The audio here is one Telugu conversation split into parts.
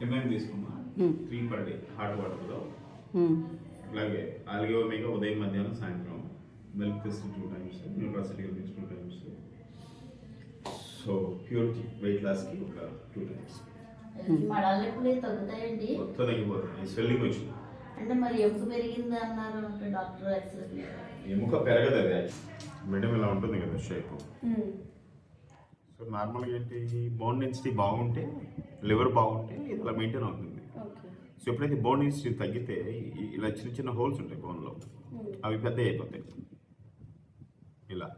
ఏమేమి తీసుకున్నా 3 per day హాట్ వాటర్లో, అట్లాగే ఆల్గే ఒమేగా ఉదయం మధ్యాహ్నం సాయంత్రం, milk test 2 times, nutraceutical mix 2 times, so purity weight లాస్కి ఒక 2 times. తగ్గుతాయండి, మొత్తం తగ్గిపోతుంది. ఈ స్వెల్లింగ్ వచ్చింది అంటే మరి ఎముక పెరిగింది అన్నారు అంటే డాక్టర్ ఎముక పెరగదు, అది మేడం ఇలా ఉంటుంది కదా షేప్. సో నార్మల్గా ఏంటి, బోన్ డెన్సిటీ బాగుంటే, లివర్ బాగుంటే ఇది అలా మెయింటైన్ అవుతుంది. సో ఎప్పుడైతే బోన్ డెన్సిటీ తగ్గితే ఇలా చిన్న చిన్న హోల్స్ ఉంటాయి బోన్లో, అవి పెద్ద అయిపోతాయి. ఇలా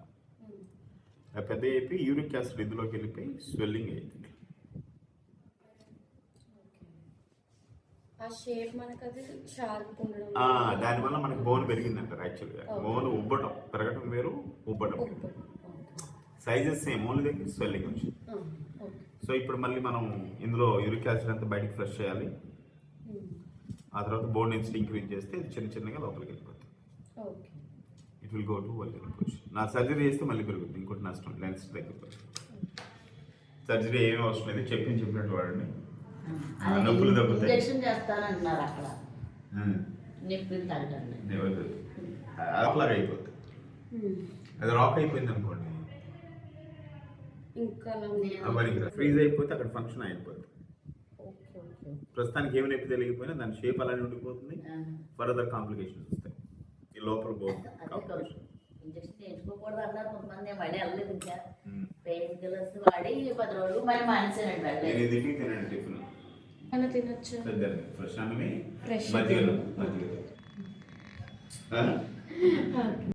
పెద్ద అయిపోయి యూరిక్ యాసిడ్ ఇందులోకి వెళ్ళిపోయి స్వెల్లింగ్ అవుతుంది. దానివల్ల మనకి బోన్ పెరిగిందంటారు. యాక్చువల్గా బోన్ ఉబ్బటం, పెరగటం వేరు, ఉబ్బటం. సైజెస్ సేమ్, ఓన్లీ దగ్గర స్వెల్లింగ్ వచ్చింది. సో ఇప్పుడు మళ్ళీ మనం ఇందులో యూరిక్ యాసిడ్ అంతా బయటికి ఫ్రెష్ చేయాలి. ఆ తర్వాత బోన్ డెన్సిటీ ఇంక్రీజ్ చేస్తే ఇది చిన్న చిన్నగా లోపలికి వెళ్ళిపోతుంది. It will go to vulgar position. నా సర్జరీ చేస్తే మళ్ళీ పెరుగుతుంది, ఇంకోటి నష్టం లెన్స్ తగ్గిపోతుంది. సర్జరీ ఏమీ అవసరం లేదు, చెప్పినట్టు వాడండి, నొప్పులు తగ్గుతాయి. ఇంజెక్షన్ చేస్తానంటున్నారు అక్కడ, నొప్పులు తగ్గండి, అలాగే అయిపోతుంది. అది రాక్ అయిపోయింది అనుకోండి, ఫ్రీజ్ అయిపోతే అక్కడ ఫంక్షన్ అయిపోతుంది. ప్రస్తుతానికి ఏమి నొప్పి తెలియకపోయినా దాని షేప్ అలానే ఉండిపోతుంది. ఫర్దర్ కాంప్లికేషన్స్ వస్తాయి. ఈ లోపల ఇంజెక్షన్ చేయించుకోకూడదు అన్నారు కొంతమంది, మళ్ళీ వెళ్ళలేదు. ఇంకా పెయిన్ కిల్లర్స్ వాడి 10 రోజులు మళ్ళీ మానేసానండి. తినండి టిఫిన్ తినొచ్చు, ఫ్రెష్ అన్నమే మజ్జిగ